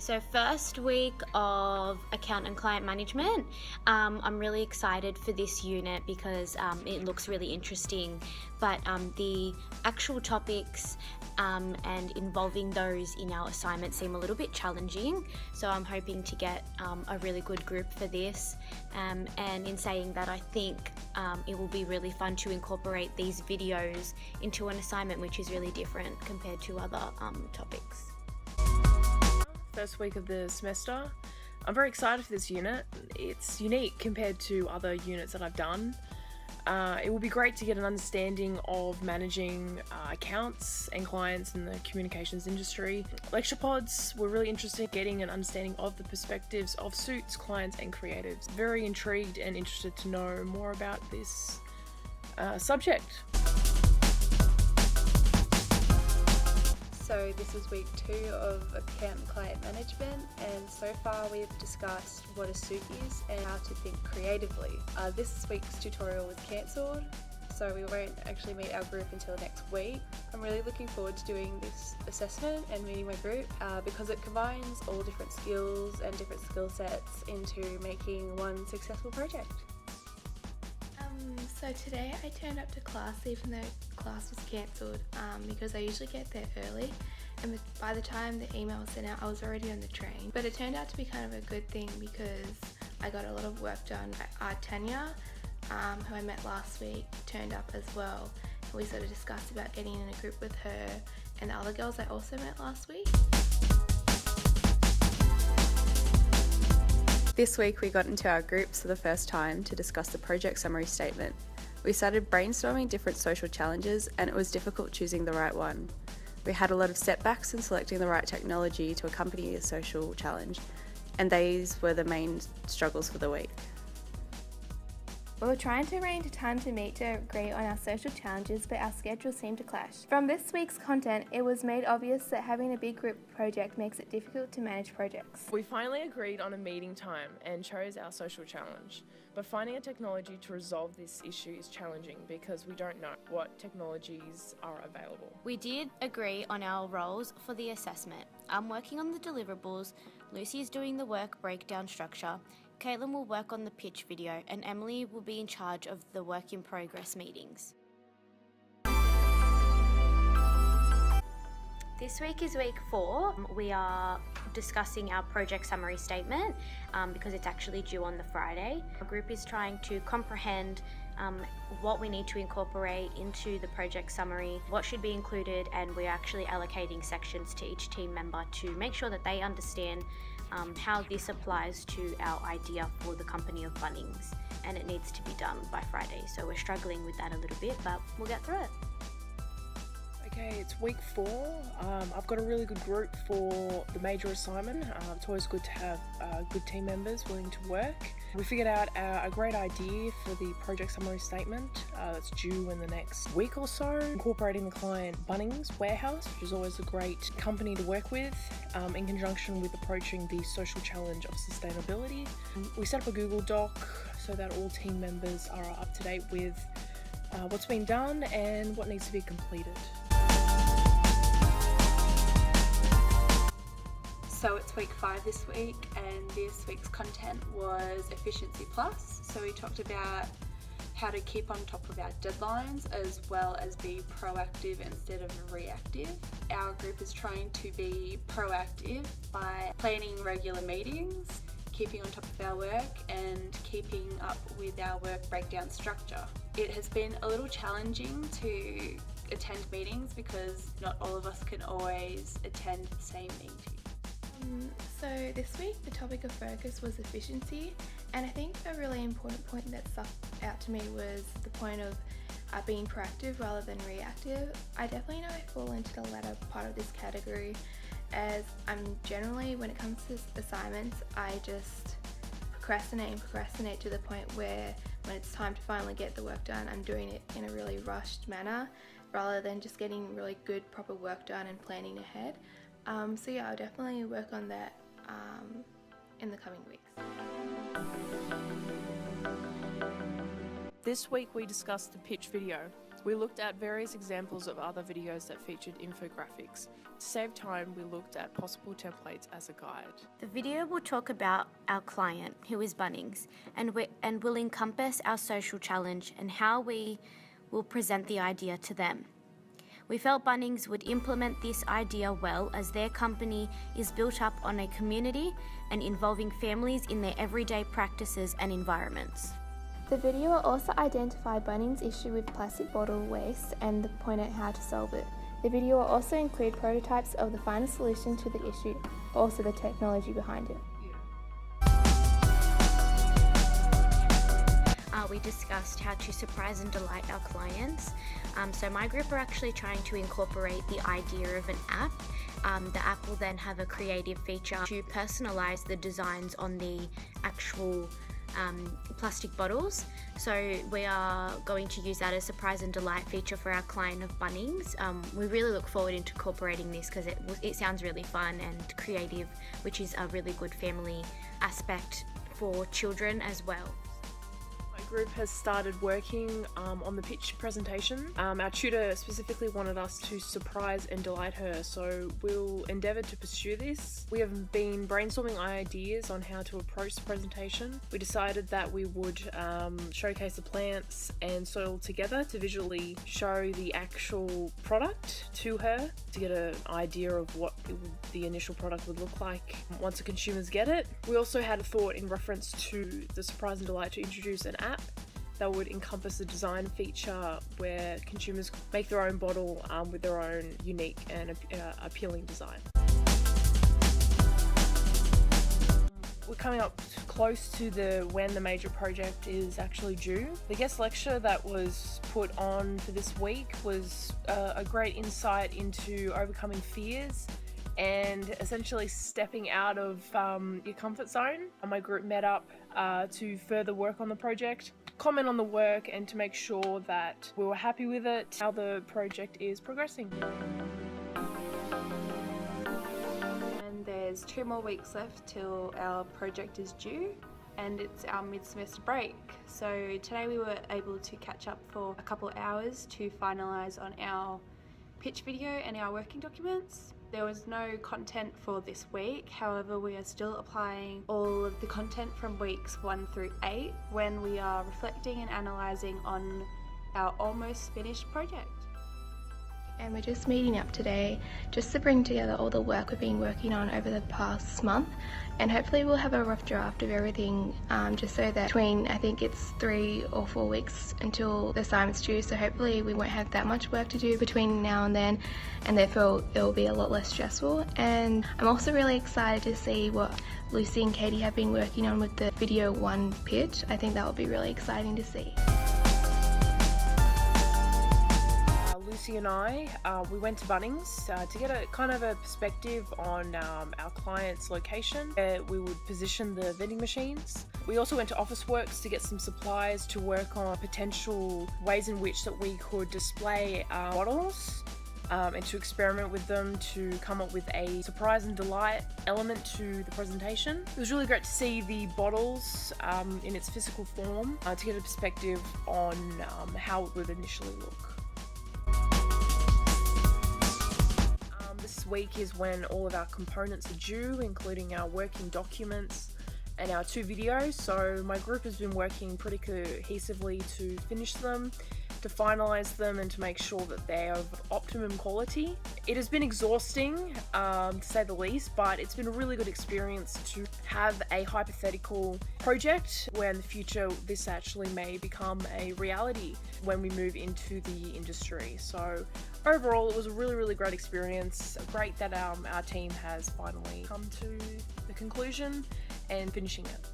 So first week of account and client management. I'm really excited for this unit because it looks really interesting, but the actual topics and involving those in our assignment seem a little bit challenging. So I'm hoping to get a really good group for this. And in saying that, I think it will be really fun to incorporate these videos into an assignment which is really different compared to other topics. First week of the semester. I'm very excited for this unit. It's unique compared to other units that I've done. It will be great to get an understanding of managing accounts and clients in the communications industry. Lecture pods were really interesting in getting an understanding of the perspectives of suits, clients and creatives. Very intrigued and interested to know more about this subject. So this is week 2 of account and client management, and so far we've discussed what a suit is and how to think creatively. This week's tutorial was cancelled, so we won't actually meet our group until next week. I'm really looking forward to doing this assessment and meeting my group because it combines all different skills and different skill sets into making one successful project. So today I turned up to class even though class was cancelled because I usually get there early, and by the time the email was sent out I was already on the train. But it turned out to be kind of a good thing because I got a lot of work done. Tanya, who I met last week, turned up as well, and we sort of discussed about getting in a group with her and the other girls I also met last week. This week we got into our groups for the first time to discuss the project summary statement. We started brainstorming different social challenges and it was difficult choosing the right one. We had a lot of setbacks in selecting the right technology to accompany a social challenge, and these were the main struggles for the week. We were trying to arrange a time to meet to agree on our social challenges, but our schedules seemed to clash. From this week's content, it was made obvious that having a big group project makes it difficult to manage projects. We finally agreed on a meeting time and chose our social challenge, but finding a technology to resolve this issue is challenging because we don't know what technologies are available. We did agree on our roles for the assessment. I'm working on the deliverables, Lucy is doing the work breakdown structure, Caitlin will work on the pitch video, and Emily will be in charge of the work in progress meetings. This week is week 4. We are discussing our project summary statement because it's actually due on the Friday. Our group is trying to comprehend what we need to incorporate into the project summary, what should be included, and we're actually allocating sections to each team member to make sure that they understand how this applies to our idea for the company of Bunnings, and it needs to be done by Friday. So we're struggling with that a little bit, but we'll get through it. Okay, it's week 4. I've got a really good group for the major assignment. It's always good to have good team members willing to work. We figured out a great idea for the project summary statement that's due in the next week or so, incorporating the client Bunnings Warehouse, which is always a great company to work with, in conjunction with approaching the social challenge of sustainability. We set up a Google Doc so that all team members are up to date with what's been done and what needs to be completed. So it's week 5 this week, and this week's content was Efficiency Plus. So we talked about how to keep on top of our deadlines as well as be proactive instead of reactive. Our group is trying to be proactive by planning regular meetings, keeping on top of our work and keeping up with our work breakdown structure. It has been a little challenging to attend meetings because not all of us can always attend the same meeting. So this week the topic of focus was efficiency, and I think a really important point that stuck out to me was the point of being proactive rather than reactive. I definitely know I fall into the latter part of this category, as I'm generally, when it comes to assignments, I just procrastinate to the point where when it's time to finally get the work done, I'm doing it in a really rushed manner rather than just getting really good proper work done and planning ahead. So yeah, I'll definitely work on that in the coming weeks. This week we discussed the pitch video. We looked at various examples of other videos that featured infographics. To save time, we looked at possible templates as a guide. The video will talk about our client, who is Bunnings, and will encompass our social challenge and how we will present the idea to them. We felt Bunnings would implement this idea well, as their company is built up on a community and involving families in their everyday practices and environments. The video will also identify Bunnings' issue with plastic bottle waste and point out how to solve it. The video will also include prototypes of the final solution to the issue, also the technology behind it. We discussed how to surprise and delight our clients. So my group are actually trying to incorporate the idea of an app. The app will then have a creative feature to personalize the designs on the actual plastic bottles. So we are going to use that as a surprise and delight feature for our client of Bunnings. We really look forward to incorporating this because it sounds really fun and creative, which is a really good family aspect for children as well. My group has started working on the pitch presentation. Our tutor specifically wanted us to surprise and delight her, so we'll endeavour to pursue this. We have been brainstorming ideas on how to approach the presentation. We decided that we would showcase the plants and soil together to visually show the actual product to her, to get an idea of what the initial product would look like once the consumers get it. We also had a thought in reference to the surprise and delight to introduce an app that would encompass a design feature where consumers make their own bottle with their own unique and appealing design. We're coming up close to when the major project is actually due. The guest lecture that was put on for this week was a great insight into overcoming fears and essentially stepping out of your comfort zone. My group met up to further work on the project, comment on the work, and to make sure that we were happy with it, how the project is progressing. And there's 2 more weeks left till our project is due, and it's our mid-semester break. So today we were able to catch up for a couple hours to finalise on our pitch video and our working documents. There was no content for this week, however we are still applying all of the content from weeks 1 through 8 when we are reflecting and analysing on our almost finished project. And we're just meeting up today just to bring together all the work we've been working on over the past month, and hopefully we'll have a rough draft of everything just so that between, I think it's 3 or 4 weeks until the assignment's due, so hopefully we won't have that much work to do between now and then, and therefore it will be a lot less stressful. And I'm also really excited to see what Lucy and Katie have been working on with the video 1 pitch. I think that will be really exciting to see. Lucy and I, we went to Bunnings to get a kind of a perspective on our client's location, where we would position the vending machines. We also went to Officeworks to get some supplies to work on potential ways in which that we could display our bottles and to experiment with them to come up with a surprise and delight element to the presentation. It was really great to see the bottles in its physical form to get a perspective on how it would initially look. This week is when all of our components are due, including our working documents and our 2 videos. So my group has been working pretty cohesively to finish them, to finalise them, and to make sure that they're of optimum quality. It has been exhausting, to say the least, but it's been a really good experience to have a hypothetical project where in the future this actually may become a reality when we move into the industry. So overall, it was a really great experience. Great that our team has finally come to the conclusion and finishing it.